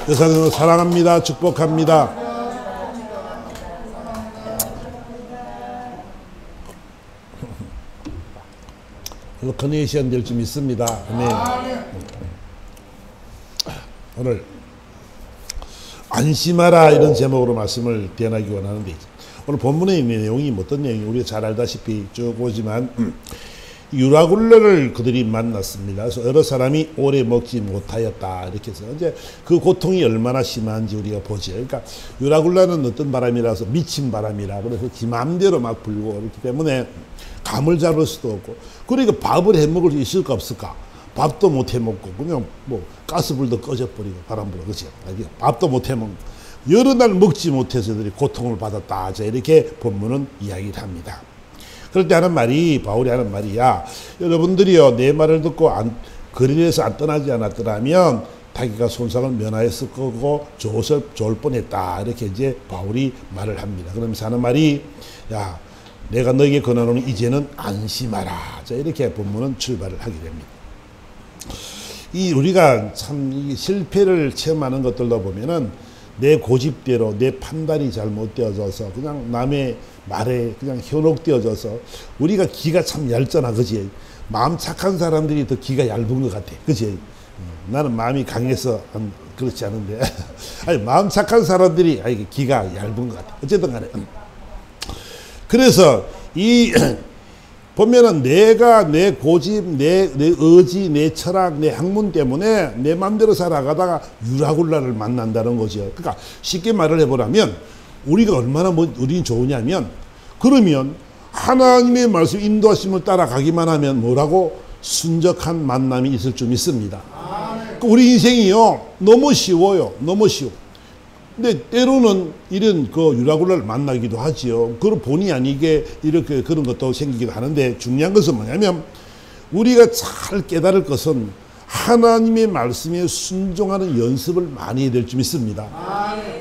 여사님을 사랑합니다. 축복합니다. 커네이션 될 줄 믿습니다. 아멘. 오늘 안심하라 이런 제목으로 말씀을 대하기 원하는데, 오늘 본문에 있는 내용이 어떤 내용이 우리가 잘 알다시피 쭉 보지만 유라굴레를 그들이 만났습니다. 그래서 여러 사람이 오래 먹지 못하였다 이렇게 해서 이제 그 고통이 얼마나 심한지 우리가 보죠. 그러니까 유라굴레는 어떤 바람이라서 미친 바람이라, 그래서 지 마음대로 막 불고 그렇기 때문에 감을 잡을 수도 없고, 그러니까 밥을 해 먹을 수 있을까 없을까? 밥도 못 해 먹고 그냥 뭐 가스불도 꺼져버리고 바람 불어, 그렇죠? 밥도 못 해 먹고 여러 날 먹지 못해서 그들이 고통을 받았다. 자, 이렇게 본문은 이야기를 합니다. 그럴 때 하는 말이, 바울이 하는 말이야, 여러분들이요 내 말을 듣고 거리에서 안 떠나지 않았더라면 자기가 손상을 면하였을 거고 좋을 뻔했다. 이렇게 이제 바울이 말을 합니다. 그러면서 하는 말이, 야, 내가 너에게 권하노니 이제는 안심하라. 자, 이렇게 본문은 출발을 하게 됩니다. 우리가 참 실패를 체험하는 것들도 보면은 내 고집대로 내 판단이 잘못되어져서 그냥 남의 말에 그냥 현혹되어져서 우리가 기가 참 얇잖아, 그지? 마음 착한 사람들이 더 기가 얇은 것 같아, 그지? 나는 마음이 강해서 그렇지 않은데 아니, 마음 착한 사람들이 기가 얇은 것 같아. 어쨌든 간에 그래서 보면은 내가 내 고집, 내 의지, 내 철학, 내 학문 때문에 내 마음대로 살아가다가 유라굴라를 만난다는 거죠. 그러니까 쉽게 말을 해보라면 우리가 얼마나 우리는 좋으냐면, 그러면 하나님의 말씀 인도하심을 따라가기만 하면 뭐라고? 순적한 만남이 있을 줄 믿습니다. 우리 인생이요 너무 쉬워요. 너무 쉬워. 근데 때로는 이런 유라굴라를 만나기도 하지요. 그걸 본의 아니게 이렇게 그런 것도 생기기도 하는데, 중요한 것은 뭐냐면 우리가 잘 깨달을 것은 하나님의 말씀에 순종하는 연습을 많이 해야 될 줄 믿습니다.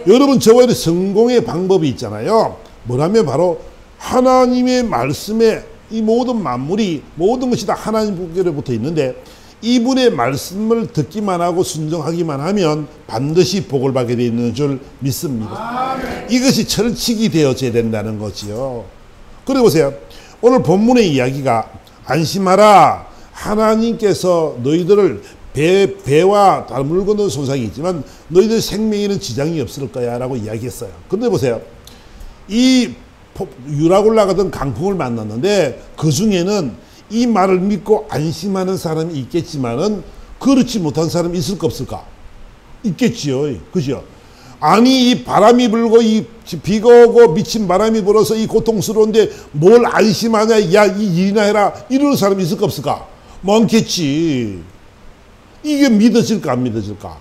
여러분, 저와 성공의 방법이 있잖아요. 뭐라면 바로 하나님의 말씀에 이 모든 만물이, 모든 것이 다 하나님께로부터 있는데, 이분의 말씀을 듣기만 하고 순종하기만 하면 반드시 복을 받게 되어 있는 줄 믿습니다. 이것이 철칙이 되어져야 된다는 거지요. 그리고 보세요. 오늘 본문의 이야기가 안심하라. 하나님께서 너희들을 배와 다른 물건도 손상이 있지만 너희들 생명에는 지장이 없을 거야 라고 이야기했어요. 근데 보세요. 이 유라굴라 같은 강풍을 만났는데 그 중에는 이 말을 믿고 안심하는 사람이 있겠지만은 그렇지 못한 사람이 있을까 없을까? 있겠지요. 그죠? 아니, 이 바람이 불고 이 비가 오고 미친 바람이 불어서 이 고통스러운데 뭘 안심하냐? 야, 이 일이나 해라. 이러는 사람이 있을까 없을까? 많겠지. 이게 믿어질까 안 믿어질까?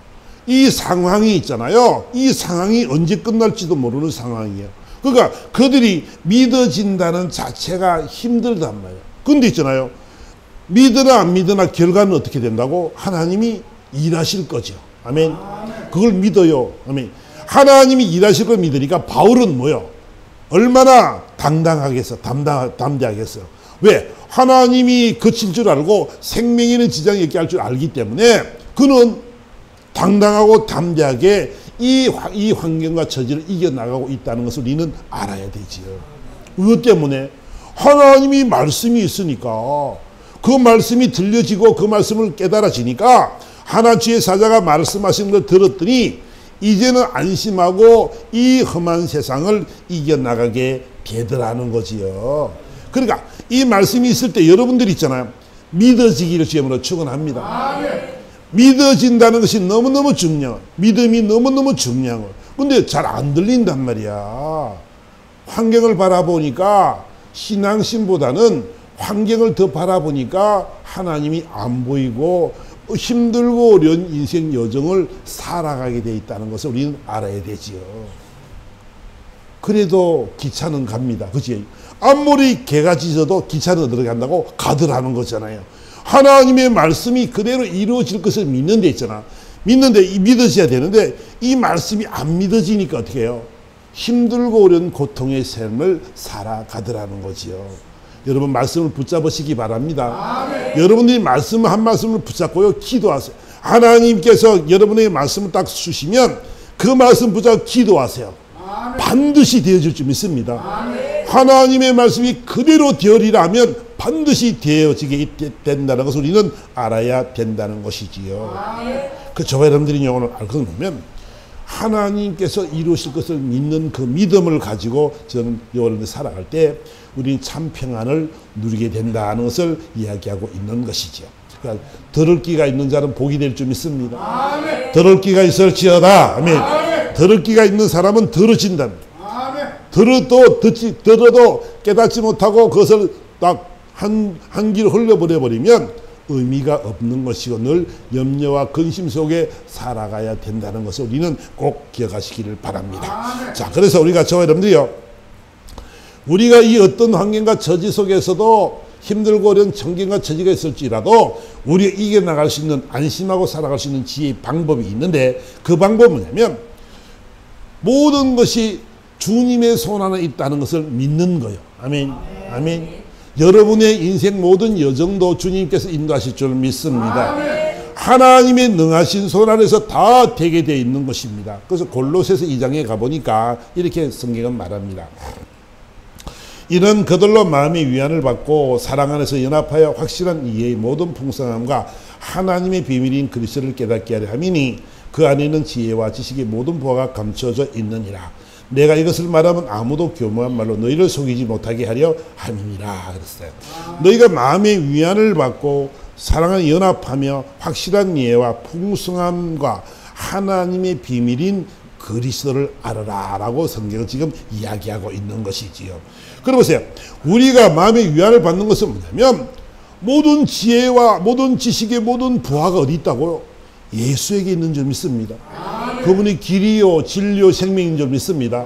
이 상황이 있잖아요. 이 상황이 언제 끝날지도 모르는 상황이에요. 그러니까 그들이 믿어진다는 자체가 힘들단 말이에요. 근데 있잖아요. 믿으나 안 믿으나 결과는 어떻게 된다고? 하나님이 일하실 거죠. 아멘. 그걸 믿어요. 아멘. 하나님이 일하실 걸 믿으니까 바울은 뭐요? 얼마나 담대하겠어요. 왜? 하나님이 거칠 줄 알고 생명에는 지장이 없게 할 줄 알기 때문에 그는 당당하고 담대하게 이 환경과 처지를 이겨나가고 있다는 것을 우리는 알아야 되지요. 그것 때문에 하나님이 말씀이 있으니까, 그 말씀이 들려지고 그 말씀을 깨달아지니까 하나 주의 사자가 말씀하신 걸 들었더니 이제는 안심하고 이 험한 세상을 이겨나가게 되더라는 거지요. 그러니까 이 말씀이 있을 때 여러분들이 있잖아요. 믿어지기를 주님으로 축원합니다. 믿어진다는 것이 너무너무 중요해요. 믿음이 너무너무 중요해요. 근데 잘 안 들린단 말이야. 환경을 바라보니까 신앙심보다는 환경을 더 바라보니까 하나님이 안 보이고 힘들고 어려운 인생 여정을 살아가게 돼 있다는 것을 우리는 알아야 되지요. 그래도 기차는 갑니다. 그치? 아무리 개가 짖어도 기차는 어디로 간다고? 가더라는 거잖아요. 하나님의 말씀이 그대로 이루어질 것을 믿는 데 있잖아. 믿는데 믿어져야 되는데 이 말씀이 안 믿어지니까 어떻게 해요? 힘들고 어려운 고통의 삶을 살아가더라는 거지요. 여러분 말씀을 붙잡으시기 바랍니다. 아멘. 여러분들이 말씀 한 말씀을 붙잡고요 기도하세요. 하나님께서 여러분에게 말씀을 딱 주시면 그 말씀 붙잡고 기도하세요. 반드시 되어질 줄 믿습니다. 하나님의 말씀이 그대로 되어리라면 반드시 되어지게 된다는 것을 우리는 알아야 된다는 것이지요. 그 저와 여러분들이 오늘 알고 보면 하나님께서 이루실 것을 믿는 그 믿음을 가지고 저는 여러분들 살아갈 때 우리는 참 평안을 누리게 된다는 것을 이야기하고 있는 것이지요. 그러니까 들을 귀가 있는 자는 복이 될 줄 믿습니다. 아멘. 들을 귀가 있을지어다. 아멘. 아멘. 들을 귀가 있는 사람은 들어진다. 들어도 깨닫지 못하고 그것을 딱 한 길 흘려버려 버리면 의미가 없는 것이고 늘 염려와 근심 속에 살아가야 된다는 것을 우리는 꼭 기억하시기를 바랍니다. 자, 그래서 우리가 저와 여러분들이요, 우리가 이 어떤 환경과 처지 속에서도 힘들고 어려운 청경과 처지가 있을지라도 우리가 이겨나갈 수 있는, 안심하고 살아갈 수 있는 지혜의 방법이 있는데, 그 방법은 뭐냐면 모든 것이 주님의 손 안에 있다는 것을 믿는 거예요. 아멘. 아멘. 여러분의 인생 모든 여정도 주님께서 인도하실 줄 믿습니다. 하나님의 능하신 손 안에서 다 되게 되어 있는 것입니다. 그래서 골로새서 2장에 가보니까 이렇게 성경은 말합니다. 이는 그들로 마음의 위안을 받고 사랑 안에서 연합하여 확실한 이해의 모든 풍성함과 하나님의 비밀인 그리스도를 깨닫게 하려 함이니 그 안에는 지혜와 지식의 모든 보화가 감춰져 있느니라. 내가 이것을 말하면 아무도 교묘한 말로 너희를 속이지 못하게 하려 함이니라 그랬어요. 너희가 마음의 위안을 받고 사랑을 연합하며 확실한 이해와 풍성함과 하나님의 비밀인 그리스도를 알아라 라고 성경은 지금 이야기하고 있는 것이지요. 그럼 보세요. 우리가 마음의 위안을 받는 것은 뭐냐면 모든 지혜와 모든 지식의 모든 부하가 어디 있다고요? 예수에게 있는 줄 믿습니다. 그분이 길이요 진리요 생명인 줄 믿습니다.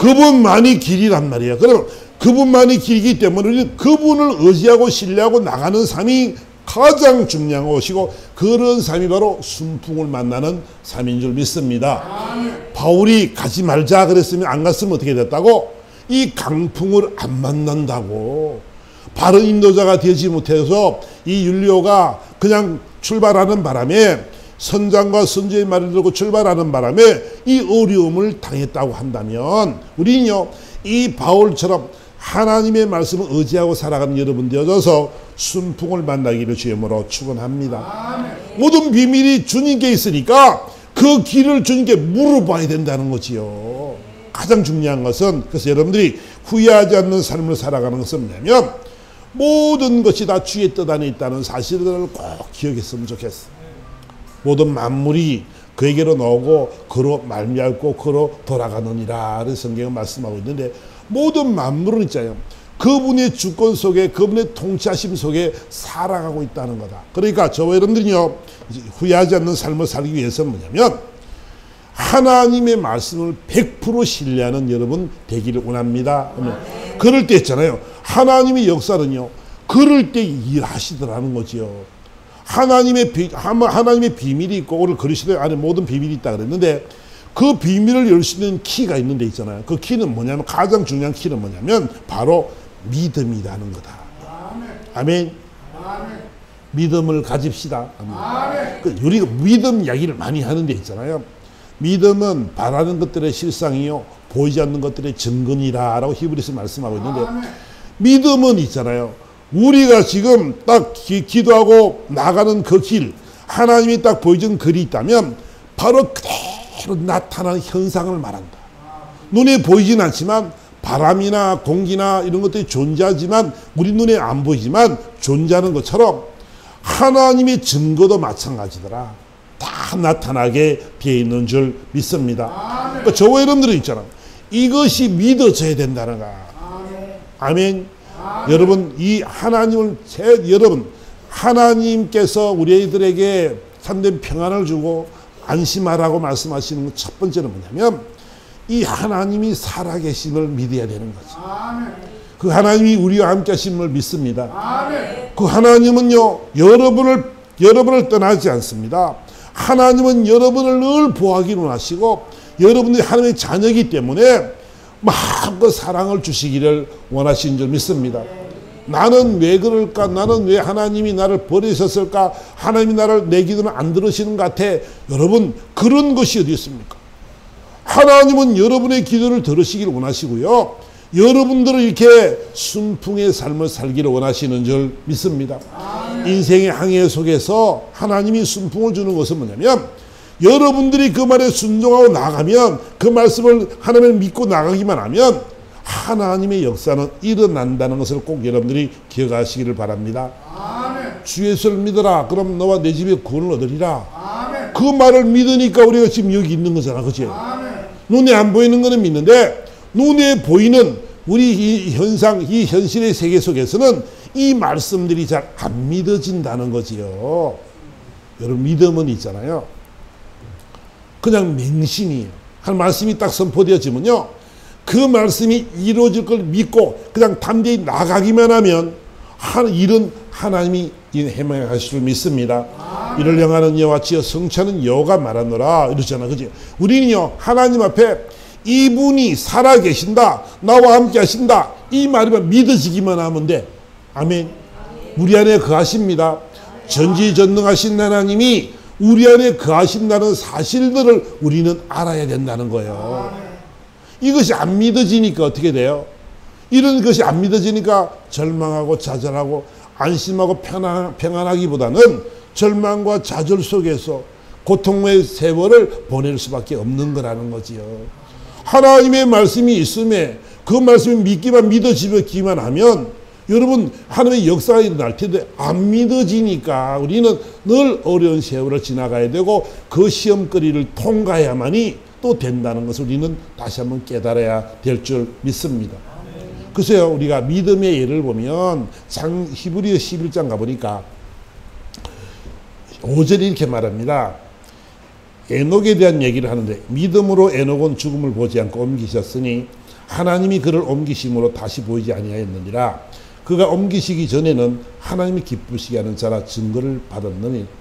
그분만이 길이란 말이에요. 그럼 그분만이 길이기 때문에 우리는 그분을 의지하고 신뢰하고 나가는 삶이 가장 중요한 것이고, 그런 삶이 바로 순풍을 만나는 삶인 줄 믿습니다. 바울이 가지 말자 그랬으면 안 갔으면 어떻게 됐다고? 이 강풍을 안 만난다고. 바른 인도자가 되지 못해서 이 율리오가 그냥 출발하는 바람에, 선장과 선주의 말을 듣고 출발하는 바람에 이 어려움을 당했다고 한다면 우리는요, 이 바울처럼 하나님의 말씀을 의지하고 살아가는 여러분 되어져서 순풍을 만나기를 주님으로 축원합니다. 모든 비밀이 주님께 있으니까 그 길을 주님께 물어봐야 된다는 거지요. 가장 중요한 것은, 그래서 여러분들이 후회하지 않는 삶을 살아가는 것은 뭐냐면 모든 것이 다 주의 뜻 안에 있다는 사실을 꼭 기억했으면 좋겠어요. 모든 만물이 그에게로 나오고 그로 말미암고 그로 돌아가느니라 성경은 말씀하고 있는데, 모든 만물은 있잖아요, 그분의 주권 속에, 그분의 통치하심 속에 살아가고 있다는 거다. 그러니까 저와 여러분들은요, 후회하지 않는 삶을 살기 위해서는 뭐냐면 하나님의 말씀을 100% 신뢰하는 여러분 되기를 원합니다. 그럴 때 있잖아요, 하나님의 역사는요 그럴 때 일하시더라는 거지요. 하나님의 비밀이 있고, 오늘 그리스도 안에 모든 비밀이 있다 그랬는데, 그 비밀을 열 수 있는 키가 있는 데 있잖아요. 그 키는 뭐냐면, 가장 중요한 키는 뭐냐면 바로 믿음이라는 거다. 아멘. 아멘. 믿음을 가집시다. 아멘. 우리가 믿음 이야기를 많이 하는 데 있잖아요. 믿음은 바라는 것들의 실상이요 보이지 않는 것들의 증거니라 라고 히브리서 말씀하고 있는데, 믿음은 있잖아요, 우리가 지금 딱 기도하고 나가는 그 길, 하나님이 딱 보여준 글이 있다면 바로 그대로 나타나는 현상을 말한다. 눈에 보이진 않지만 바람이나 공기나 이런 것들이 존재하지만 우리 눈에 안 보이지만 존재하는 것처럼 하나님의 증거도 마찬가지더라. 다 나타나게 되어 있는 줄 믿습니다. 그러니까 저와 여러분들은 있잖아, 이것이 믿어져야 된다는 거야. 아멘. 여러분, 이 하나님을 여러분, 하나님께서 우리들에게 참된 평안을 주고 안심하라고 말씀하시는 첫 번째는 뭐냐면 이 하나님이 살아계심을 믿어야 되는 거지. 그 하나님이 우리와 함께 하심을 믿습니다. 그 하나님은요 여러분을 떠나지 않습니다. 하나님은 여러분을 늘 보호하기를 원하시고 여러분들이 하나님의 자녀이기 때문에 마음껏 사랑을 주시기를 원하시는 줄 믿습니다. 나는 왜 그럴까? 나는 왜 하나님이 나를 버리셨을까? 하나님이 내 기도는 안 들으시는 것 같아. 여러분, 그런 것이 어디 있습니까? 하나님은 여러분의 기도를 들으시길 원하시고요. 여러분들을 이렇게 순풍의 삶을 살기를 원하시는 줄 믿습니다. 인생의 항해 속에서 하나님이 순풍을 주는 것은 뭐냐면, 여러분들이 그 말에 순종하고 나가면, 그 말씀을 하나님을 믿고 나가기만 하면 하나님의 역사는 일어난다는 것을 꼭 여러분들이 기억하시기를 바랍니다. 아멘. 주 예수를 믿어라. 그럼 너와 내 집에 구원을 얻으리라. 아멘. 그 말을 믿으니까 우리가 지금 여기 있는 거잖아. 그치? 아멘. 눈에 안 보이는 거는 믿는데, 눈에 보이는 우리 이 현상, 이 현실의 세계 속에서는 이 말씀들이 잘 안 믿어진다는 거지요. 여러분, 믿음은 있잖아요. 그냥 맹신이에요. 한 말씀이 딱 선포되어지면요, 그 말씀이 이루어질 걸 믿고 그냥 담대히 나가기만 하면 일은 하나님이 행하실 줄 믿습니다. 이를 향하는 여호와 지어 성취하는 여호가 말하노라 이러잖아. 그지? 우리는요, 하나님 앞에 이분이 살아계신다, 나와 함께 하신다, 이 말이면 믿어지기만 하면 돼. 아멘. 우리 안에 거하십니다. 전지전능하신 하나님이 우리 안에 거하신다는 사실들을 우리는 알아야 된다는 거예요. 이것이 안 믿어지니까 어떻게 돼요? 이런 것이 안 믿어지니까 절망하고 좌절하고 안심하고 평안하기보다는 절망과 좌절 속에서 고통의 세월을 보낼 수밖에 없는 거라는 거지요. 하나님의 말씀이 있음에 그 말씀이 믿어지기만 하면 여러분, 하나님의 역사가 일어날 텐데 안 믿어지니까 우리는 늘 어려운 세월을 지나가야 되고 그 시험거리를 통과해야만이 또 된다는 것을 우리는 다시 한번 깨달아야 될 줄 믿습니다. 글쎄요, 우리가 믿음의 예를 보면 히브리서 11장 가보니까 5절에 이렇게 말합니다. 에녹에 대한 얘기를 하는데, 믿음으로 에녹은 죽음을 보지 않고 옮기셨으니 하나님이 그를 옮기심으로 다시 보이지 아니하였느니라. 그가 옮기시기 전에는 하나님이 기쁘시게 하는 자라 증거를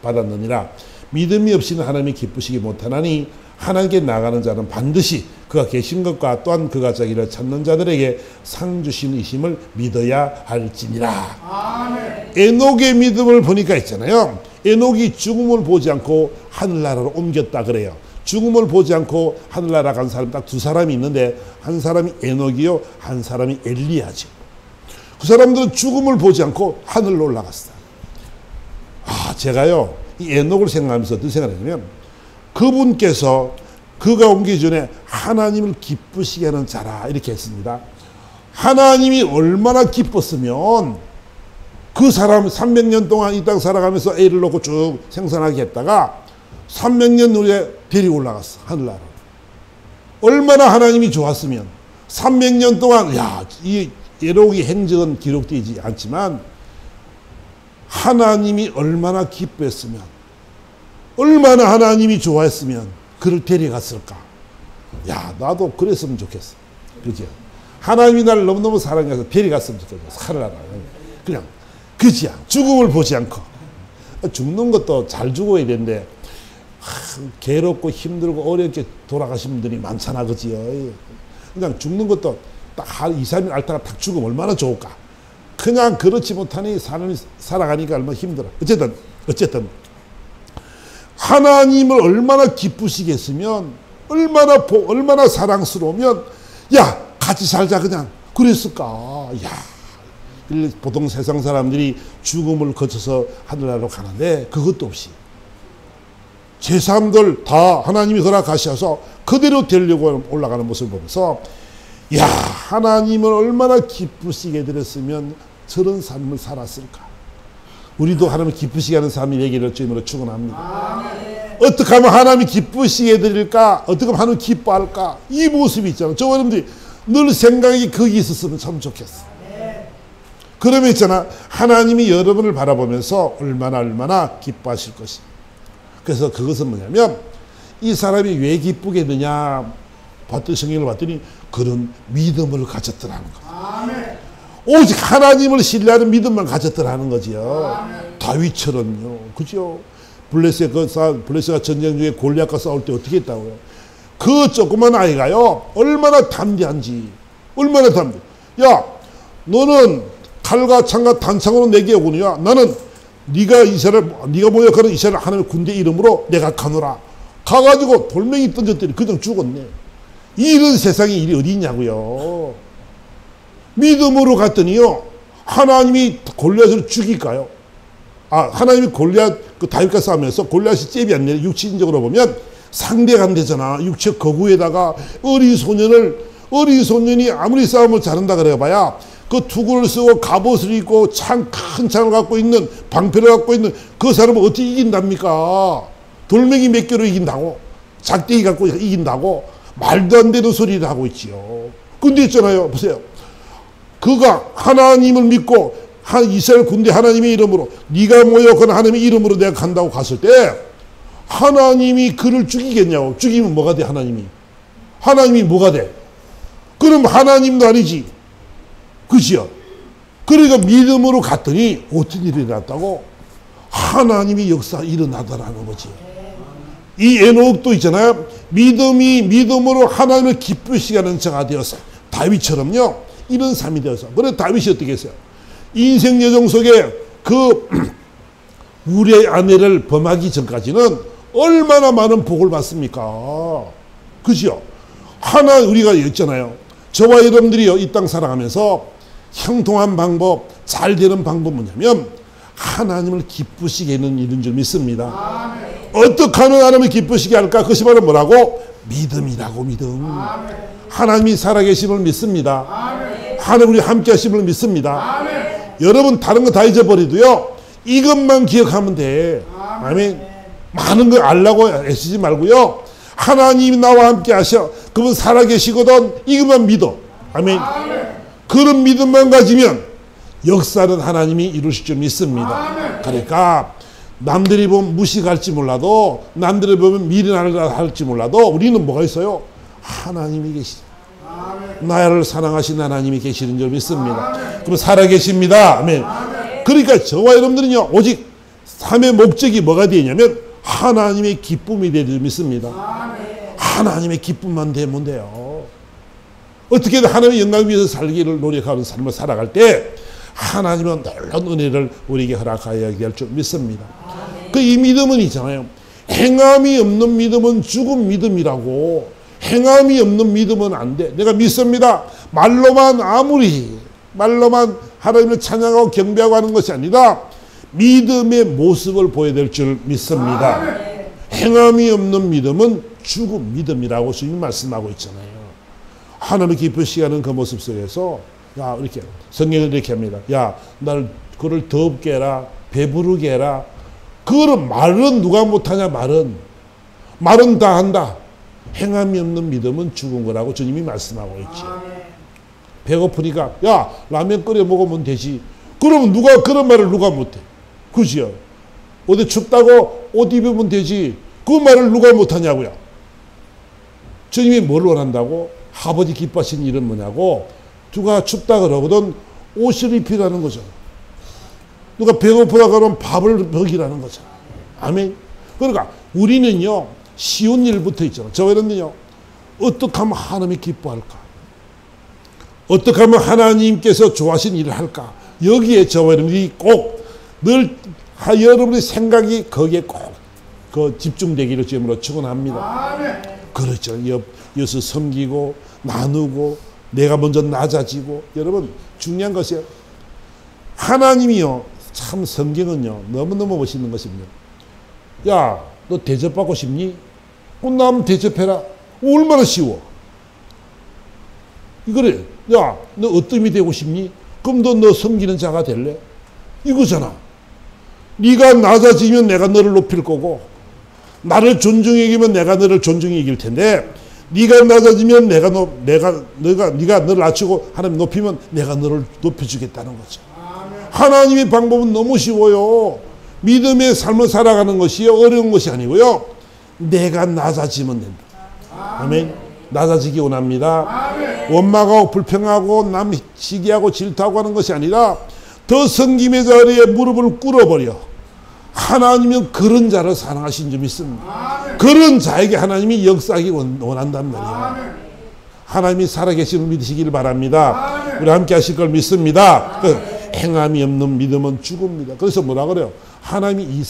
받았느니라. 믿음이 없이는 하나님이 기쁘시게 못하나니 하나님께 나가는 자는 반드시 그가 계신 것과 또한 그가 자기를 찾는 자들에게 상 주시는 이심을 믿어야 할지니라. 아멘. 에녹의 믿음을 보니까 있잖아요. 에녹이 죽음을 보지 않고 하늘나라로 옮겼다 그래요. 죽음을 보지 않고 하늘나라 간 사람 딱 두 사람이 있는데, 한 사람이 에녹이요, 한 사람이 엘리야죠. 그 사람들은 죽음을 보지 않고 하늘로 올라갔어요. 제가요, 이 에녹을 생각하면서 어떤 생각을 했냐면, 그분께서 그가 옮기기 전에 하나님을 기쁘시게 하는 자라 이렇게 했습니다. 하나님이 얼마나 기뻤으면 그 사람 300년 동안 이 땅 살아가면서 애를 놓고 쭉 생산하게 했다가 300년 후에 데리고 올라갔어, 하늘나라로. 얼마나 하나님이 좋았으면 300년 동안, 이 에녹의 행적은 기록되지 않지만 하나님이 얼마나 기뻐했으면, 얼마나 하나님이 좋아했으면 그를 데려갔을까. 나도 그랬으면 좋겠어. 그죠? 하나님이 나를 너무너무 사랑해서 데려갔으면 좋겠어. 하늘나라. 그냥, 그지야. 죽음을 보지 않고. 죽는 것도 잘 죽어야 되는데, 괴롭고 힘들고 어렵게 돌아가신 분들이 많잖아. 그지요? 그냥 죽는 것도 딱 2, 3일 앓다가 딱 죽으면 얼마나 좋을까. 그냥 그렇지 못하니 사람이 살아가니까 얼마나 힘들어. 어쨌든 하나님을 얼마나 기쁘시겠으면, 얼마나 사랑스러우면, 같이 살자 그냥 그랬을까. 보통 세상 사람들이 죽음을 거쳐서 하늘나라로 가는데 그것도 없이 제3들 다 하나님이 허락하셔서 그대로 되려고 올라가는 모습을 보면서, 하나님을 얼마나 기쁘시게 드렸으면 저런 삶을 살았을까. 우리도 하나님을 기쁘시게 하는 삶이 되기를 주님으로 축원합니다. 어떻게 하면 하나님이 기쁘시게 드릴까? 어떻게 하면 하나님 기뻐할까? 이 모습이 있잖아요. 저 여러분들이 늘 생각이 거기 있었으면 참 좋겠어. 그러면 있잖아, 하나님이 여러분을 바라보면서 얼마나 기뻐하실 것이. 그래서 그것은 뭐냐면, 이 사람이 왜 기쁘겠느냐 성경을 봤더니 그런 믿음을 가졌더라는 거예요. 오직 하나님을 신뢰하는 믿음만 가졌더라는 거지요. 다윗처럼요. 그죠? 블레셋가 전쟁 중에 골리앗과 싸울 때 어떻게 했다고요? 그 조그만 아이가요, 얼마나 담대한지. 너는 칼과 창과 단창으로 내게 오거니와 나는 네가 모욕하는 이스라엘 하나님의 군대 이름으로 내가 가노라. 가가지고 돌멩이 던졌더니 그냥 죽었네. 이런 세상에 일이 어디 있냐고요. 믿음으로 갔더니요, 하나님이 골리앗을 죽일까요? 하나님이 골리앗, 다윗과 싸우면서 골리앗이 잽이 안 내려. 육신적으로 보면 상대가 안 되잖아. 육체 거구에다가 어린 소년이 아무리 싸움을 잘한다 그래봐야 그 투구를 쓰고 갑옷을 입고 큰 창을 갖고 있는, 방패를 갖고 있는 그 사람을 어떻게 이긴답니까? 돌멩이 몇 개로 이긴다고? 작대기 갖고 이긴다고? 말도 안 되는 소리를 하고 있지요. 근데 있잖아요. 보세요. 그가 하나님을 믿고 이스라엘 군대 하나님의 이름으로, 네가 모욕한 하나님의 이름으로 내가 간다고 갔을 때 하나님이 그를 죽이겠냐고. 죽이면 뭐가 돼? 하나님이 뭐가 돼? 그럼 하나님도 아니지. 그죠? 그러니까 믿음으로 갔더니 어떤 일이 일어났다고? 하나님이 역사 일어나더라는 거지. 이 에녹도 있잖아요. 믿음으로 하나님을 기쁘시게 하는 자가 되어서, 다윗처럼요, 이런 삶이 되어서. 그래서 다윗이 어떻게 했어요? 인생 여정 속에 그 우리의 아내를 범하기 전까지는 얼마나 많은 복을 받습니까? 그죠? 우리가 있잖아요. 저와 여러분들이 이 땅 살아가면서 형통한 방법, 잘 되는 방법은 뭐냐면 하나님을 기쁘시게 하는 일인 줄 믿습니다. 어떻게 하면 하나님을 기쁘시게 할까? 그것이 바로 뭐라고? 믿음이라고. 믿음. 하나님이 살아계심을 믿습니다. 하나님 우리 함께 하심을 믿습니다. 여러분 다른 거 다 잊어버리도요, 이것만 기억하면 돼. 아멘. 많은 걸 알라고 애쓰지 말고요, 하나님이 나와 함께 하셔. 그분 살아계시거든. 이것만 믿어. 아멘. 그런 믿음만 가지면 역사는 하나님이 이루실 줄 믿습니다. 그러니까 남들이 보면 무식할지 몰라도, 남들이 보면 미련하다 할지 몰라도 우리는 뭐가 있어요? 하나님이 계시다. 나를 사랑하신 하나님이 계시는 줄 믿습니다. 그럼 살아계십니다. 아멘. 그러니까 저와 여러분들은요, 오직 삶의 목적이 뭐가 되냐면 하나님의 기쁨이 되는 줄 믿습니다. 하나님의 기쁨만 되면 돼요. 어떻게든 하나님의 영광을 위해서 살기를 노력하는 삶을 살아갈 때 하나님은 놀라운 은혜를 우리에게 허락하여야 될 줄 믿습니다. 그 이 믿음은 있잖아요. 행함이 없는 믿음은 죽은 믿음이라고. 행함이 없는 믿음은 안 돼. 내가 믿습니다. 말로만 하나님을 찬양하고 경배하고 하는 것이 아니라 믿음의 모습을 보여야 될 줄 믿습니다. 행함이 없는 믿음은 죽은 믿음이라고 주님 말씀하고 있잖아요. 하나님을 기쁘시게 하는 그 모습 속에서, 이렇게 성경은 이렇게 합니다. 나를 그를 덥게 해라, 배부르게 해라. 그거는 말은 누가 못하냐? 말은 다 한다. 행함이 없는 믿음은 죽은 거라고 주님이 말씀하고 있죠. 배고프니까 라면 끓여 먹으면 되지. 그러면 그런 말을 누가 못해? 그지요? 어디 춥다고 옷 입으면 되지. 그 말을 누가 못하냐고요? 주님이 뭘 원한다고? 아버지 기뻐하신 일은 뭐냐고? 누가 춥다 그러거든 옷을 입히라는 거죠. 누가 배고프다 그러면 밥을 먹이라는 거죠. 아멘. 그러니까 우리는요, 쉬운 일부터 있잖아요. 저희는요, 어떻게 하면 하나님이 기뻐할까? 어떻게 하면 하나님께서 좋아하신 일을 할까? 여기에 저와 여러분이 꼭 늘 여러분의 생각이 거기에 꼭 집중되기를 주님으로 축원합니다. 그렇죠. 여기서 섬기고 나누고 내가 먼저 낮아지고. 여러분 중요한 것이에요. 하나님이요, 참 성경은요 너무너무 멋있는 것입니다. 너 대접받고 싶니? 남 대접해라. 얼마나 쉬워. 그래. 너 어떤 힘이 되고 싶니? 그럼 너 섬기는 자가 될래? 이거잖아. 네가 낮아지면 내가 너를 높일 거고, 나를 존중해 여기면 내가 너를 존중해 여길 텐데, 네가 낮아지면 네가 너를 낮추고 하나님 높이면 내가 너를 높여주겠다는 거죠. 하나님의 방법은 너무 쉬워요. 믿음의 삶을 살아가는 것이 어려운 것이 아니고요, 내가 낮아지면 된다. 아멘. 낮아지기 원합니다. 원망하고 불평하고 남 시기하고 질투하고 하는 것이 아니라 더 섬김의 자리에 무릎을 꿇어버려. 하나님은 그런 자를 사랑하신 줄 믿습니다. 그런 자에게 하나님이 역사하기 원한단 말이에요. 하나님이 살아계심을 믿으시길 바랍니다. 우리 함께 하실 걸 믿습니다. 행함이 없는 믿음은 죽음입니다. 그래서 뭐라 그래요? 하나님이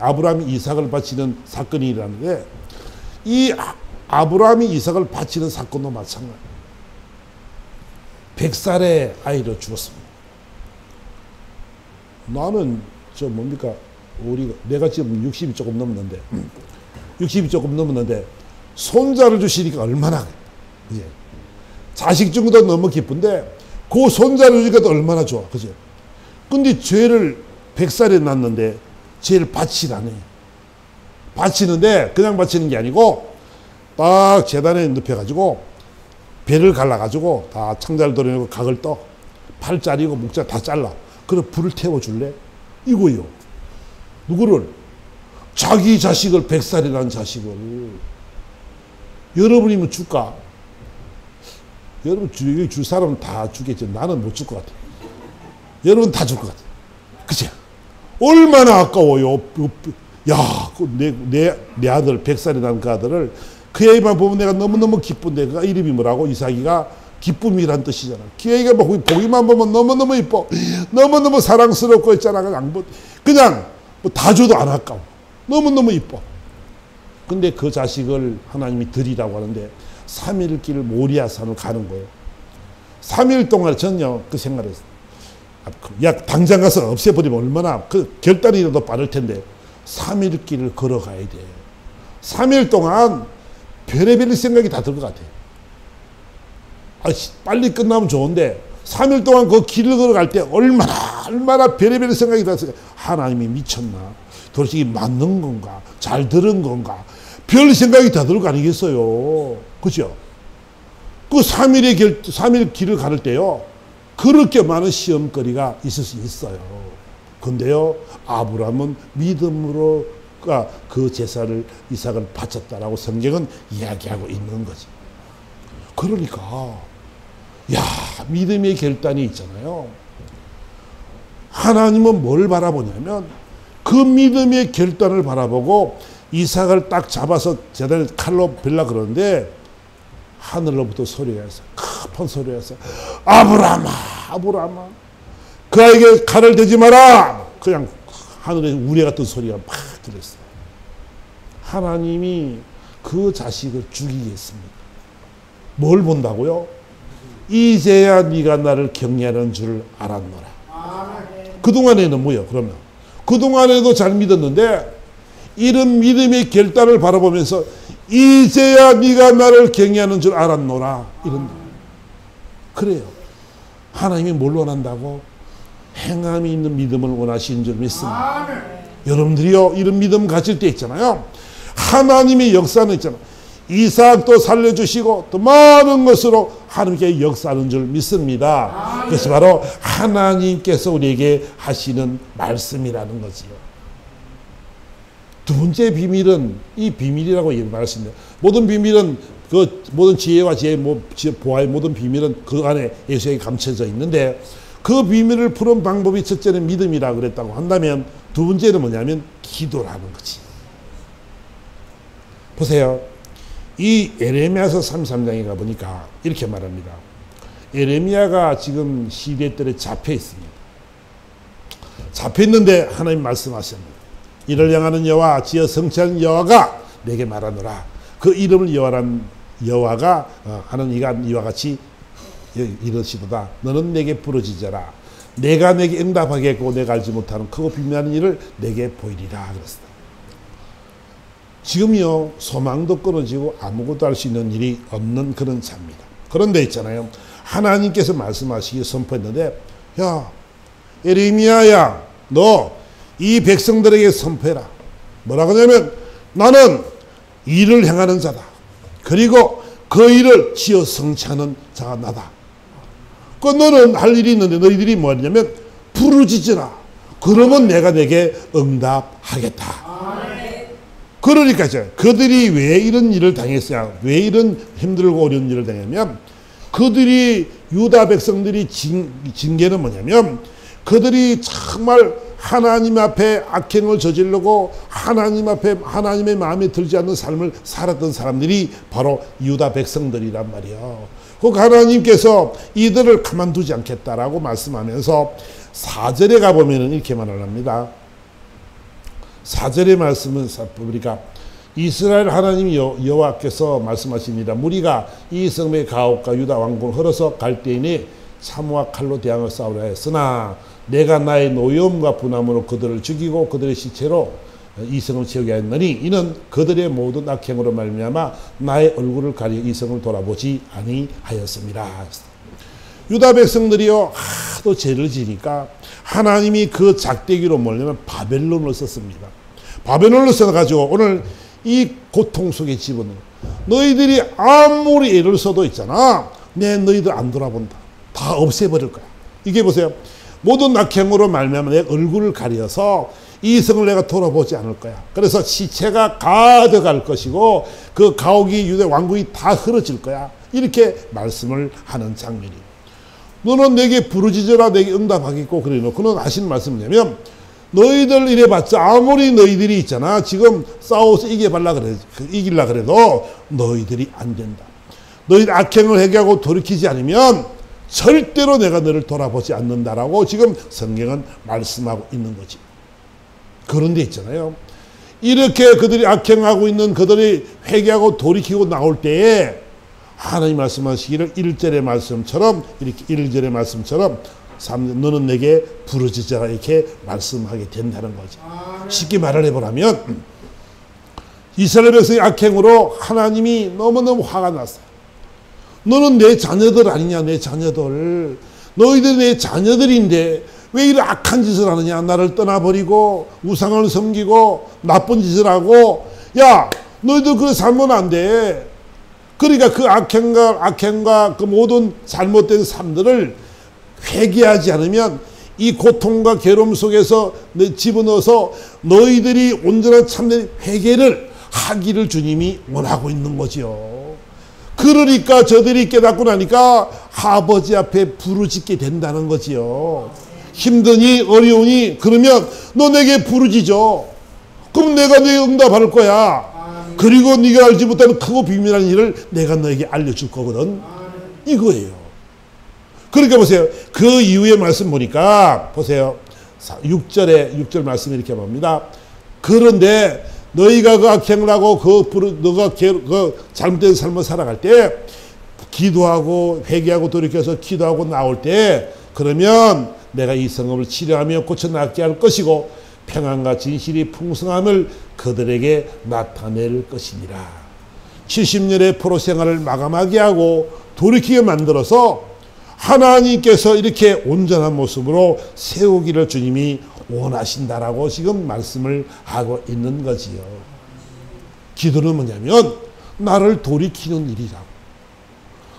아브라함이 이삭을 바치는 사건이 일어나는데 이 아브라함이 이삭을 바치는 사건도 마찬가지예요. 100살의 아이로 죽었습니다. 나는 내가 지금 60이 조금 넘었는데 60이 조금 넘었는데 손자를 주시니까 얼마나 그죠? 자식 중도 너무 기쁜데 그 손자를 주니까 얼마나 좋아. 그죠? 근데 죄를 100살에 낳았는데 죄를 바치라네. 바치는데 그냥 바치는 게 아니고 딱 제단에 눕혀가지고 배를 갈라가지고 다 창자를 돌려내고 각을 떠. 팔 자리고 목자 다 잘라. 그래 불을 태워줄래? 이거요. 누구를? 자기 자식을 100살이 난 자식을. 여러분이면 줄까? 여러분 줄 사람은 다 주겠죠. 나는 못 줄 것 같아. 여러분 다 줄 것 같아. 그치? 얼마나 아까워요. 야, 내 아들 100살이 난 그 아들을 그 애만 보면 내가 너무너무 기쁜데 그 이름이 뭐라고? 이삭이가 기쁨이란 뜻이잖아. 그 애가 보기만 보면 너무너무 이뻐. 너무너무 사랑스럽고 있잖아. 그냥 뭐 다 줘도 안 아까워. 너무너무 이뻐. 근데 그 자식을 하나님이 드리라고 하는데 3일 길 모리아산을 가는 거예요. 3일 동안 전혀 그 생각을 했어요. 야, 당장 가서 없애버리면 얼마나 그 결단이라도 빠를 텐데 3일 길을 걸어가야 돼. 3일 동안 별의별 생각이 다 들 것 같아. 빨리 끝나면 좋은데 3일 동안 그 길을 걸어갈 때 얼마나 별의별 생각이 들었어요. 하나님이 미쳤나? 도대체 맞는 건가? 잘 들은 건가? 별 생각이 다 들 거 아니겠어요? 그죠? 그 3일 길을 가를 때요. 그렇게 많은 시험거리가 있을 수 있어요. 근데요, 아브라함은 믿음으로 그 제사를 이삭을 바쳤다라고 성경은 이야기하고 있는 거지. 그러니까, 믿음의 결단이 있잖아요. 하나님은 뭘 바라보냐면, 그 믿음의 결단을 바라보고 이삭을 딱 잡아서 제단에 칼로 벨라 그러는데, 하늘로부터 소리가 있어. 큰 소리가 있어. 아브라함아, 아브라함아. 그 아이에게 칼을 대지 마라. 그냥 하늘에 우레 같은 소리가 막 들렸어요. 하나님이 그 자식을 죽이겠습니다. 뭘 본다고요? 이제야 네가 나를 경외하는 줄 알았노라. 그동안에는 뭐예요? 그러면 그동안에도 잘 믿었는데 이런 믿음의 결단을 바라보면서 이제야 네가 나를 경외하는 줄 알았노라. 이런 그래요. 하나님이 뭘 원한다고? 행함이 있는 믿음을 원하시는 줄 믿습니다. 여러분들이요, 이런 믿음 가질 때 있잖아요. 하나님의 역사는 있잖아요. 이삭도 살려주시고 또 많은 것으로 하나님께 역사하는 줄 믿습니다. 그것이 바로 하나님께서 우리에게 하시는 말씀이라는 거지요. 두 번째 비밀은 이 비밀이라고 말할 수 있는데, 모든 비밀은 그 모든 지혜와 보아의 모든 비밀은 그 안에 예수에게 감춰져 있는데, 그 비밀을 푸는 방법이 첫째는 믿음이라고 그랬다고 한다면 두 번째는 뭐냐면 기도라는 거지. 보세요. 이 에레미야서 33장에 가보니까 이렇게 말합니다. 에레미야가 지금 시대들에 잡혀 있습니다. 잡혀 있는데 하나님 말씀하십니다. 이를 향하는 여호와, 지어 성취하는 여호와가 내게 말하노라. 그 이름을 여호와가 하는 이가 이와 같이 이르시도다. 너는 내게 부르짖어라. 내가 내게 응답하겠고 내가 알지 못하는 크고 비밀한 일을 내게 보이리라. 그랬습니다. 지금요, 소망도 끊어지고 아무것도 할 수 있는 일이 없는 그런 자입니다. 그런데 있잖아요, 하나님께서 말씀하시기 선포했는데, 야, 에레미야야, 너 이 백성들에게 선포해라. 뭐라고 하냐면, 나는 일을 행하는 자다. 그리고 그 일을 지어 성취하는 자가 나다. 그 너는 할 일이 있는데 너희들이 뭐 하냐면 부르짖으라. 그러면 내가 내게 응답하겠다. 그러니까 이제 그들이 왜 이런 일을 당했어요? 왜 이런 힘들고 어려운 일을 당했냐면, 그들이 유다 백성들이 징계는 뭐냐면, 그들이 정말 하나님 앞에 악행을 저지르고 하나님 앞에 하나님의 마음에 들지 않는 삶을 살았던 사람들이 바로 유다 백성들이란 말이에요. 그 하나님께서 이들을 가만두지 않겠다라고 말씀하면서 4절에 가보면 이렇게 말을 합니다. 4절의 말씀은 보니까 이스라엘 하나님 여호와께서 말씀하십니다. 무리가 이 성읍의 가옥과 유다 왕궁을 헐어서 갈대인의 참호와 칼로 대항을 싸우려 했으나 내가 나의 노여움과 분함으로 그들을 죽이고 그들의 시체로 이 성을 채우게 하였느니 이는 그들의 모든 악행으로 말미암아 나의 얼굴을 가려 이 성을 돌아보지 아니하였습니다. 유다 백성들이요 하도 죄를 지니까 하나님이 그 작대기로 뭐냐면 바벨론을 썼습니다. 바벨론을 써가지고 오늘 이 고통 속에 집어넣어. 너희들이 아무리 애를 써도 있잖아. 너희들 안 돌아본다. 다 없애버릴 거야. 이게 보세요. 모든 악행으로 말미암아 내 얼굴을 가려서 이 성을 내가 돌아보지 않을 거야. 그래서 시체가 가득할 것이고 그 가옥이 유대 왕궁이 다 흐려질 거야. 이렇게 말씀을 하는 장면이에요. 너는 내게 부르짖으라 내게 응답하겠고 그래놓고 그는 하신 말씀은 뭐냐면 너희들 이래봤자 아무리 너희들이 있잖아. 지금 싸워서 이기려고 그래도 너희들이 안 된다. 너희들 악행을 회개하고 돌이키지 않으면 절대로 내가 너를 돌아보지 않는다라고 지금 성경은 말씀하고 있는 거지. 그런데 있잖아요. 이렇게 그들이 악행하고 있는 그들이 회개하고 돌이키고 나올 때에 하나님 말씀하시기를 1절의 말씀처럼 이렇게 1절의 말씀처럼 너는 내게 부르짖으라 이렇게 말씀하게 된다는 거죠. 쉽게 말을 해보라면 이스라엘 백성의 악행으로 하나님이 너무너무 화가 났어요. 너는 내 자녀들 아니냐. 내 자녀들. 너희들이 내 자녀들인데 왜 이런 악한 짓을 하느냐. 나를 떠나버리고 우상을 섬기고 나쁜 짓을 하고 야 너희들 그렇게 살면 안 돼. 그러니까 그 악행과 그 모든 잘못된 삶들을 회개하지 않으면 이 고통과 괴로움 속에서 집어넣어서 너희들이 온전한 참된 회개를 하기를 주님이 원하고 있는 거지요. 그러니까 저들이 깨닫고 나니까 아버지 앞에 부르짖게 된다는 거지요. 힘드니 어려우니 그러면 너 내게 부르짖어. 그럼 내가 너에게 응답할 거야. 그리고 네가 알지 못하는 크고 비밀한 일을 내가 너에게 알려줄 거거든. 이거예요. 그러니까 보세요. 그 이후의 말씀 보니까 보세요. 6절 말씀이 이렇게 봅니다. 그런데 너희가 그 악행을 하고 너가 그 잘못된 삶을 살아갈 때 기도하고 회개하고 돌이켜서 기도하고 나올 때 그러면 내가 이 성읍을 치료하며 고쳐낫게 할 것이고 평안과 진실이 풍성함을 그들에게 나타낼 것이니라. 70년의 포로 생활을 마감하게 하고 돌이키게 만들어서 하나님께서 이렇게 온전한 모습으로 세우기를 주님이 원하신다라고 지금 말씀을 하고 있는 거지요. 기도는 뭐냐면 나를 돌이키는 일이라고.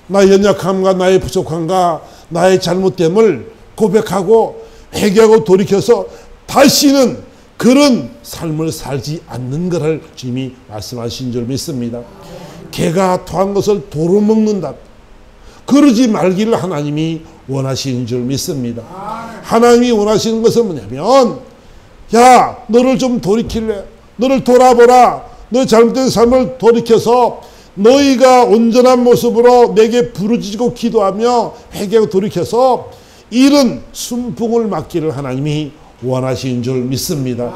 나의 연약함과 나의 부족함과 나의 잘못됨을 고백하고 회개하고 돌이켜서 다시는 그런 삶을 살지 않는 것을 주님이 말씀하신 줄 믿습니다. 개가 토한 것을 도로 먹는다. 그러지 말기를 하나님이 원하시는 줄 믿습니다. 하나님이 원하시는 것은 뭐냐면 야 너를 좀 돌이킬래. 너를 돌아보라. 너 잘못된 삶을 돌이켜서 너희가 온전한 모습으로 내게 부르짖고 기도하며 회개하고 돌이켜서 이런 순풍을 맞기를 하나님이 원하시는 줄 믿습니다.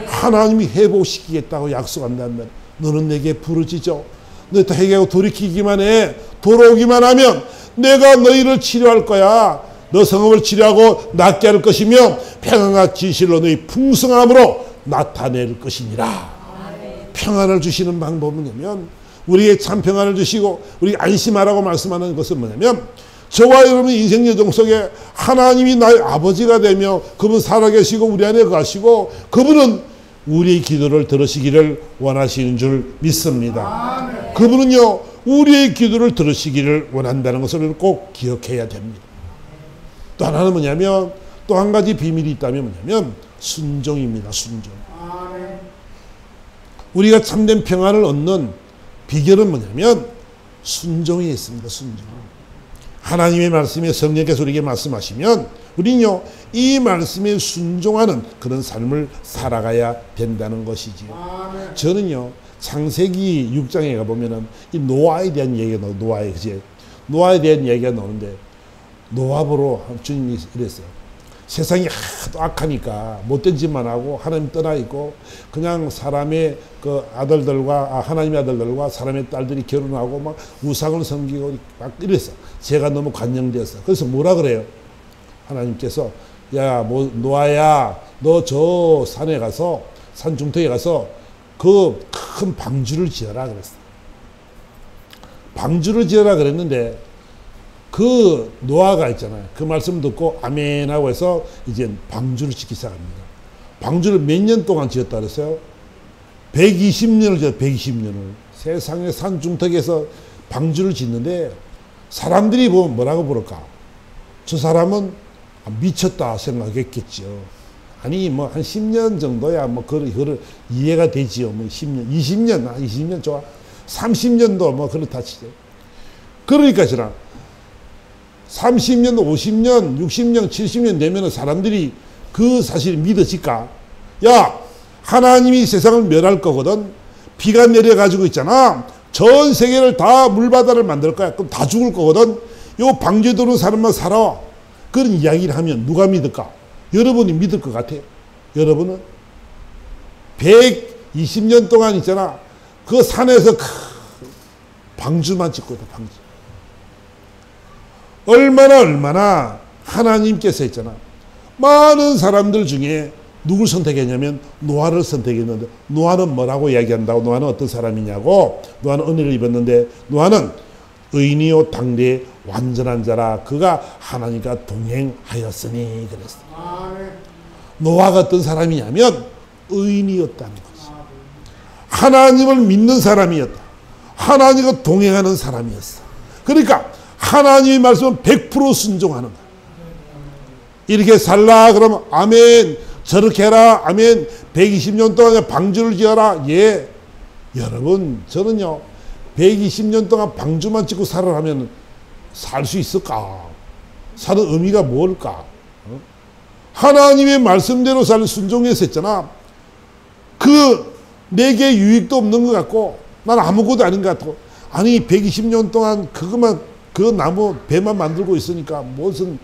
하나님이 회복시키겠다고 약속한다면 너는 내게 부르짖어. 너 회개하고 돌이키기만 해. 돌아오기만 하면 내가 너희를 치료할 거야. 너 성읍을 치료하고 낫게 할 것이며 평안과 진실로 너희 풍성함으로 나타낼 것이니라. 평안을 주시는 방법은 뭐냐면 우리에게 참 평안을 주시고 우리 안심하라고 말씀하는 것은 뭐냐면 저와 여러분의 인생 여정 속에 하나님이 나의 아버지가 되며 그분 살아계시고 우리 안에 가시고 그분은 우리의 기도를 들으시기를 원하시는 줄 믿습니다. 그분은요 우리의 기도를 들으시기를 원한다는 것을 꼭 기억해야 됩니다. 또 하나는 뭐냐면 또 한 가지 비밀이 있다면 뭐냐면 순종입니다. 순종. 우리가 참된 평안을 얻는 비결은 뭐냐면 순종이 있습니다. 순종. 하나님의 말씀에 성령께서 우리에게 말씀하시면 우리는요 이 말씀에 순종하는 그런 삶을 살아가야 된다는 것이지요. 저는요 창세기 6장에 가보면은 이 노아에 대한 얘기가 나와요. 노아에, 그제? 노아에 대한 얘기가 나오는데 노아 보러 주님이 이랬어요. 세상이 하도 악하니까 못된 짓만 하고 하나님 떠나 있고 그냥 사람의 그 아들들과 하나님의 아들들과 사람의 딸들이 결혼하고 막 우상을 섬기고 막 이랬어. 제가 너무 관영되었어. 그래서 뭐라 그래요? 하나님께서 야, 뭐 노아야, 너 저 산에 가서 산 중턱에 가서 그 큰 방주를 지어라 그랬어. 방주를 지어라 그랬는데 그 노아가 있잖아요. 그 말씀 듣고 아멘 하고 해서 이제 방주를 짓기 시작합니다. 방주를 몇 년 동안 지었다 그랬어요? 120년을 지었어요. 120년을. 세상의 산 중턱에서 방주를 짓는데 사람들이 보면 뭐라고 부를까? 저 사람은 미쳤다 생각했겠죠. 아니 뭐 한 10년 정도야 뭐 그걸 이해가 되지요. 뭐 10년, 20년 좋아. 30년도 뭐 그렇다 치죠. 그러니까 저랑 30년, 50년, 60년, 70년 되면 사람들이 그 사실을 믿어질까? 야, 하나님이 세상을 멸할 거거든. 비가 내려가지고 있잖아. 전 세계를 다 물바다를 만들 거야. 그럼 다 죽을 거거든. 요 방주에 들어오는 사람만 살아. 그런 이야기를 하면 누가 믿을까? 여러분이 믿을 것 같아요. 여러분은 120년 동안 있잖아. 그 산에서 방주만 짓고 있다. 방주. 얼마나 하나님께서 있잖아. 많은 사람들 중에 누굴 선택했냐면 노아를 선택했는데 노아는 뭐라고 이야기한다고? 노아는 어떤 사람이냐고? 노아는 은혜를 입었는데 노아는 의인이요 당대의 완전한 자라 그가 하나님과 동행하였으니 그랬어. 노아가 어떤 사람이냐면 의인이었다는 거지. 하나님을 믿는 사람이었다. 하나님과 동행하는 사람이었어. 그러니까 하나님의 말씀은 100% 순종하는 거야. 이렇게 살라 그러면 아멘. 저렇게 해라 아멘. 120년 동안 방주를 지어라. 예. 여러분 저는요 120년 동안 방주만 짓고 살아라면 살 수 있을까? 사는 의미가 뭘까? 하나님의 말씀대로 살 순종해서 했잖아. 그 내게 유익도 없는 것 같고 난 아무것도 아닌 것 같고 아니 120년 동안 그것만 그 나무 배만 만들고 있으니까 무슨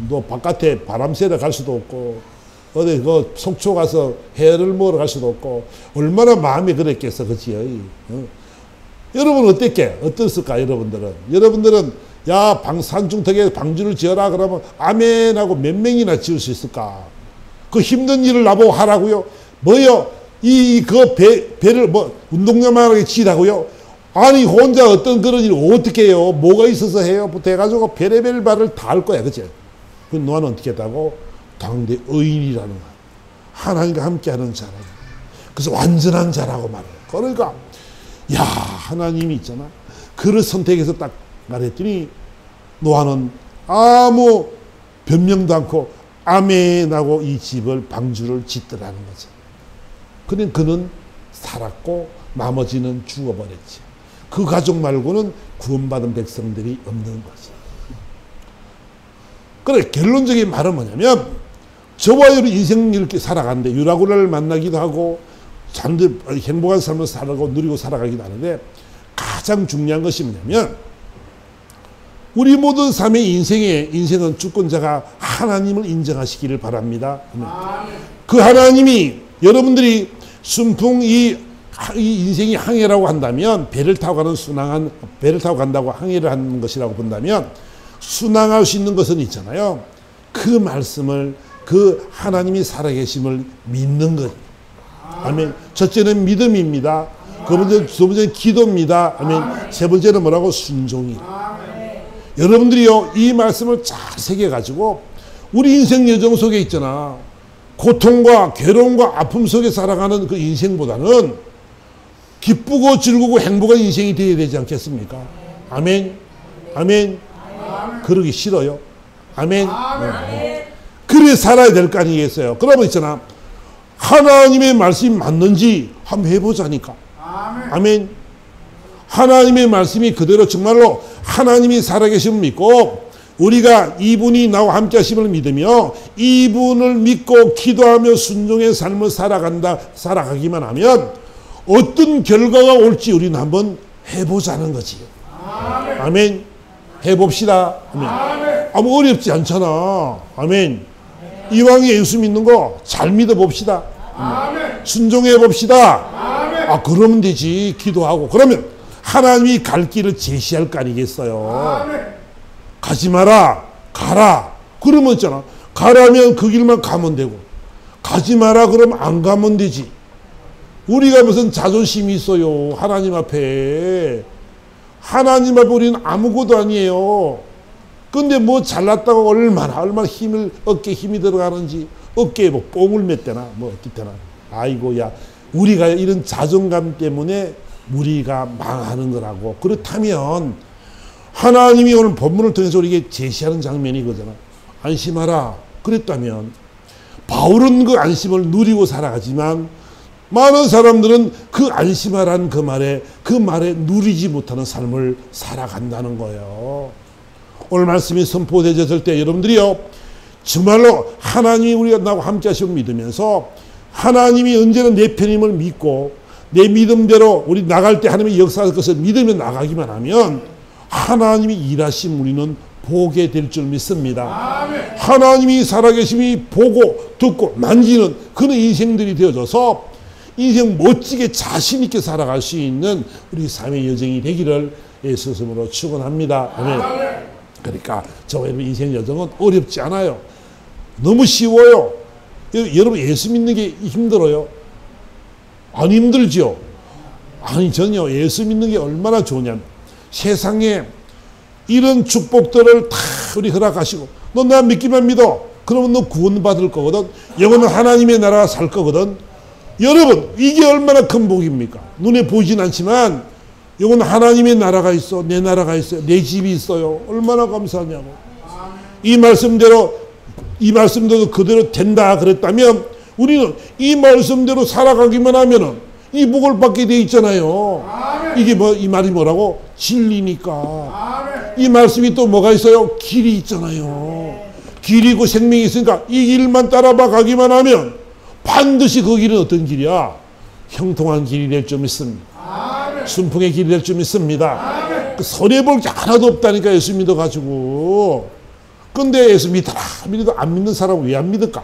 너 바깥에 바람 쐬러 갈 수도 없고 어디 그 속초 가서 해를 먹으러 갈 수도 없고 얼마나 마음이 그랬겠어. 그치요? 여러분 어땠게? 어땠을까? 여러분들은 야 산중턱에 방주를 지어라 그러면 아멘 하고 몇 명이나 지을 수 있을까? 그 힘든 일을 나보고 하라고요? 뭐요? 그 배를 뭐 운동장만하게 치라고요? 아니 혼자 어떤 그런 일을 어떻게 해요? 뭐가 있어서 해요? 부터 해가지고 별의별 말을 다 할 거야. 그치? 그 노아는 어떻게 했다고? 당대 의인이라는 거야. 하나님과 함께하는 자라고. 그래서 완전한 자라고 말해요. 그러니까 야 하나님이 있잖아. 그를 선택해서 딱 말했더니 노아는 아무 변명도 않고 아멘하고 이 집을 방주를 짓더라는 거죠. 그냥 그는 살았고 나머지는 죽어버렸지. 그 가족 말고는 구원받은 백성들이 없는 거지. 그래 결론적인 말은 뭐냐면 저와 여러분 인생 이렇게 살아가는데 유라굴라를 만나기도 하고 잠들 행복한 삶을 살아가고 누리고 살아가기도 하는데 가장 중요한 것이 뭐냐면 우리 모든 삶의 인생은 주권자가 하나님을 인정하시기를 바랍니다. 그 하나님이 여러분들이 순풍 이 인생이 항해라고 한다면 배를 타고 간다고 항해를 하는 것이라고 본다면 순항할 수 있는 것은 있잖아요. 그 말씀을 그 하나님이 살아계심을 믿는 것. 아멘. 첫째는 믿음입니다. 두 번째는 기도입니다. 아멘. 세 번째는 뭐라고? 순종이다. 여러분들이요 이 말씀을 잘 새겨가지고 우리 인생 여정 속에 있잖아. 고통과 괴로움과 아픔 속에 살아가는 그 인생보다는 기쁘고 즐거고 행복한 인생이 되어야 되지 않겠습니까? 아멘. 아멘. 그러기 싫어요. 아멘. 그래 살아야 될 거 아니겠어요? 그러면 있잖아. 하나님의 말씀이 맞는지 한번 해보자니까. 아멘. 하나님의 말씀이 그대로 정말로 하나님이 살아계심을 믿고 우리가 이분이 나와 함께 하심을 믿으며 이분을 믿고 기도하며 순종의 삶을 살아가기만 하면 어떤 결과가 올지 우리는 한번 해보자는 거지요. 아멘. 아멘. 해봅시다. 아멘. 아무 어렵지 않잖아. 아멘. 이왕에 예수 믿는 거 잘 믿어봅시다. 아멘. 순종해봅시다. 아, 그러면 되지. 기도하고. 그러면 하나님이 갈 길을 제시할 거 아니겠어요. 가지 마라. 가라. 그러면 있잖아. 가라면 그 길만 가면 되고 가지 마라 그러면 안 가면 되지. 우리가 무슨 자존심이 있어요. 하나님 앞에. 하나님 앞에 우리는 아무것도 아니에요. 근데 뭐 잘났다고 얼마나 어깨에 힘이 들어가는지 어깨에 뭐 뽕을 몇 대나 뭐 어떻게 되나. 아이고야. 우리가 이런 자존감 때문에 우리가 망하는 거라고. 그렇다면 하나님이 오늘 본문을 통해서 우리에게 제시하는 장면이 이거잖아. 안심하라. 그랬다면 바울은 그 안심을 누리고 살아가지만 많은 사람들은 그 안심하라는 그 말에 누리지 못하는 삶을 살아간다는 거예요. 오늘 말씀이 선포되어질 때 여러분들이요, 정말로 하나님이 우리가 나와 함께 하심을 믿으면서 하나님이 언제나 내 편임을 믿고 내 믿음대로 우리 나갈 때 하나님의 역사할 것을 믿으며 나가기만 하면 하나님이 일하심 우리는 보게 될 줄 믿습니다. 아멘. 하나님이 살아계심이 보고 듣고 만지는 그런 인생들이 되어져서 인생 멋지게 자신 있게 살아갈 수 있는 우리 삶의 여정이 되기를 예수 이름으로 축원합니다. 아멘. 그러니까 저 여러분 인생 여정은 어렵지 않아요. 너무 쉬워요. 여러분 예수 믿는 게 힘들어요? 안 힘들죠? 아니 전혀 예수 믿는 게 얼마나 좋으냐면 세상에 이런 축복들을 다 우리 허락하시고 너 나 믿기만 믿어. 그러면 너 구원받을 거거든. 영원은 하나님의 나라가 살 거거든. 여러분 이게 얼마나 큰 복입니까? 눈에 보이진 않지만 영원은 하나님의 나라가 있어. 내 나라가 있어요. 내 집이 있어요. 얼마나 감사하냐고. 이 말씀대로 그대로 된다 그랬다면 우리는 이 말씀대로 살아가기만 하면은 이 복을 받게 돼 있잖아요. 아멘. 이게 이 말이 뭐라고? 진리니까. 아멘. 이 말씀이 또 뭐가 있어요? 길이 있잖아요. 길이고 생명이 있으니까 이 길만 따라봐 가기만 하면 반드시 그 길은 어떤 길이야? 형통한 길이 될 줄 믿습니다. 아멘. 순풍의 길이 될 줄 믿습니다. 그 손해볼 게 하나도 없다니까 예수 믿어가지고. 근데 예수 믿어라. 믿어도 안 믿는 사람은 왜 안 믿을까?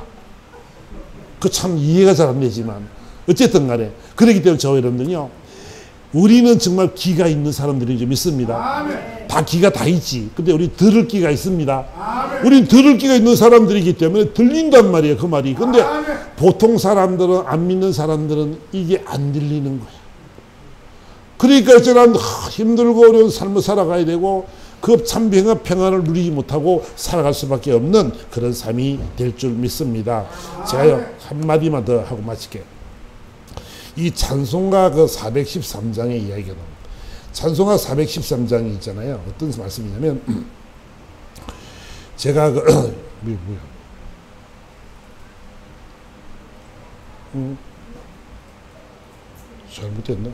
그 참 이해가 잘 안 되지만 어쨌든 간에 그렇기 때문에 저 여러분들요, 우리는 정말 기가 있는 사람들인 줄 믿습니다. 아멘. 다 기가 다 있지. 근데 우리 들을 기가 있습니다. 아멘. 우린 들을 기가 있는 사람들이기 때문에 들린단 말이에요. 그 말이. 근데 아멘. 보통 사람들은 안 믿는 사람들은 이게 안 들리는 거야. 그러니까 있잖아 힘들고 어려운 삶을 살아가야 되고 그 참 평안을 누리지 못하고 살아갈 수밖에 없는 그런 삶이 될 줄 믿습니다. 제가요 한마디만 더 하고 마칠게요. 이 찬송가 그 413장의 이야기가 나옵니다. 찬송가 413장이 있잖아요. 어떤 말씀이냐면 제가 잘못됐나?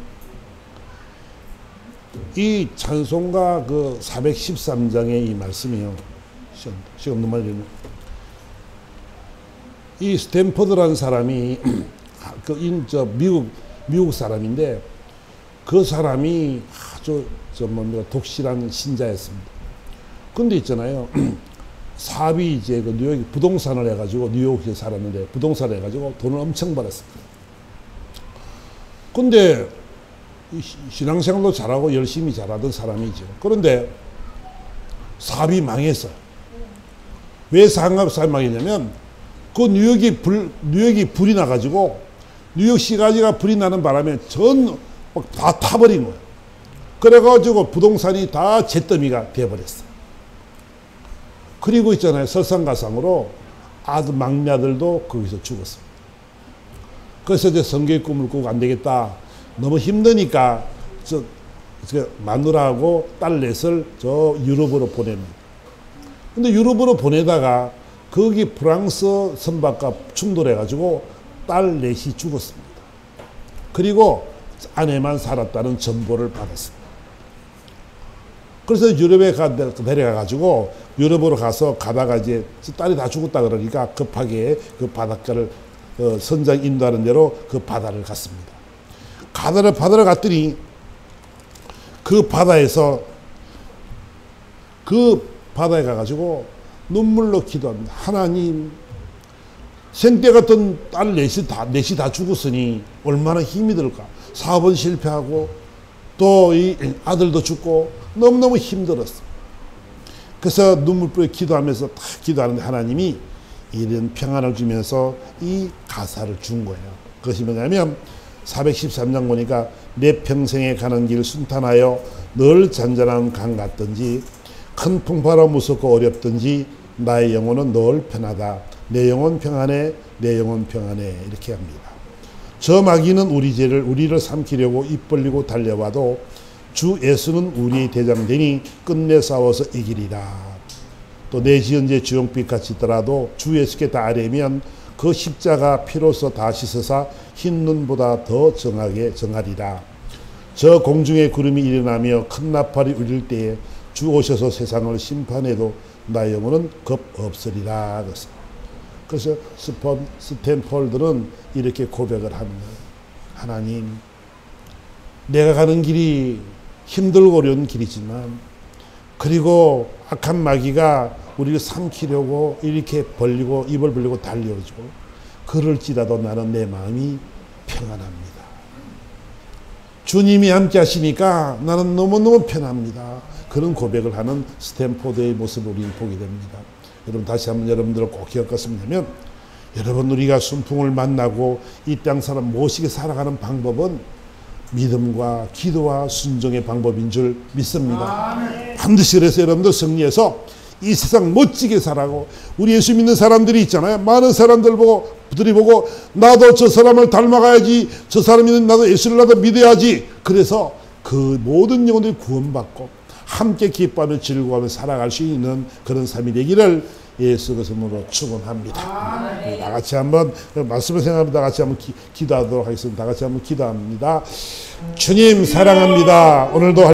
이 찬송가 그 413장의 이 말씀이요. 시간 너무 많이 되네. 이 스탠퍼드라는 사람이 미국 사람인데 그 사람이 아주 독실한 신자였습니다. 근데 있잖아요. 사업이 이제 그 뉴욕 부동산을 해가지고 뉴욕에 살았는데 부동산을 해가지고 돈을 엄청 벌었습니다. 근데 신앙생활도 잘하고 열심히 잘하던 사람이죠. 그런데 사업이 망했어요. 왜 사업이 망했냐면 그 뉴욕이 불이 나가지고 뉴욕시가지가 불이 나는 바람에 다 타버린 거예요. 그래가지고 부동산이 다 잿더미가 돼버렸어요. 그리고 있잖아요. 설상가상으로 막내 아들도 거기서 죽었습니다. 그래서 이제 성교의 꿈을 꾸고 안 되겠다. 너무 힘드니까 마누라하고 딸 넷을 저 유럽으로 보냅니다. 근데 유럽으로 보내다가 거기 프랑스 선박과 충돌해가지고 딸 넷이 죽었습니다. 그리고 아내만 살았다는 전보를 받았습니다. 그래서 유럽에 내려가가지고 유럽으로 가다가 이제 딸이 다 죽었다 그러니까 급하게 그 바닷가를 선장 인도하는 대로 그 바다를 갔습니다. 바다를 갔더니 그 바다에 가가지고 눈물로 기도합니다. 하나님, 생때 같은 딸 넷이 다 죽었으니 얼마나 힘이 들까. 사업은 실패하고 또 이 아들도 죽고 너무너무 힘들었어. 그래서 눈물 뿌려 기도하면서 다 기도하는데 하나님이 이런 평안을 주면서 이 가사를 준 거예요. 그것이 뭐냐면 413장 보니까 내 평생에 가는 길 순탄하여 늘 잔잔한 강 같든지 큰 풍파로 무섭고 어렵든지 나의 영혼은 늘 편하다. 내 영혼 평안해, 내 영혼 평안해. 이렇게 합니다. 저 마귀는 우리를 삼키려고 입 벌리고 달려와도 주 예수는 우리의 대장되니 끝내 싸워서 이기리라. 또 내 지은 죄 주홍빛 같이 있더라도 주 예수께 다 아뢰면 그 십자가 피로써 다 씻으사 흰 눈보다 더 정하게 정하리라. 저 공중에 구름이 일어나며 큰 나팔이 울릴 때에 주 오셔서 세상을 심판해도 나의 영혼은 겁 없으리라. 그래서 스탠폴드는 이렇게 고백을 합니다. 하나님, 내가 가는 길이 힘들고 어려운 길이지만 그리고 악한 마귀가 우리를 삼키려고 이렇게 입을 벌리고 달려오죠. 그럴지라도 나는 내 마음이 평안합니다. 주님이 함께 하시니까 나는 너무너무 편합니다. 그런 고백을 하는 스탠포드의 모습을 우리는 보게 됩니다. 여러분, 다시 한번 여러분들을 꼭 기억했으면 하면, 여러분, 우리가 순풍을 만나고 이 땅 사람 모시게 살아가는 방법은 믿음과 기도와 순종의 방법인 줄 믿습니다. 반드시 그래서 여러분들 승리해서 이 세상 멋지게 살아가고, 우리 예수 믿는 사람들이 있잖아요. 많은 사람들이 보고 나도 저 사람을 닮아가야지, 저 사람이 나도 예수를 나도 믿어야지. 그래서 그 모든 영혼들이 구원받고 함께 기뻐하며 즐거워하며 살아갈 수 있는 그런 삶이 되기를 예수 그리스도로 축원합니다. 다 같이 한번 말씀을 생각하면 다 같이 한번 기도하도록 하겠습니다. 다 같이 한번 기도합니다. 주님 사랑합니다. 오늘도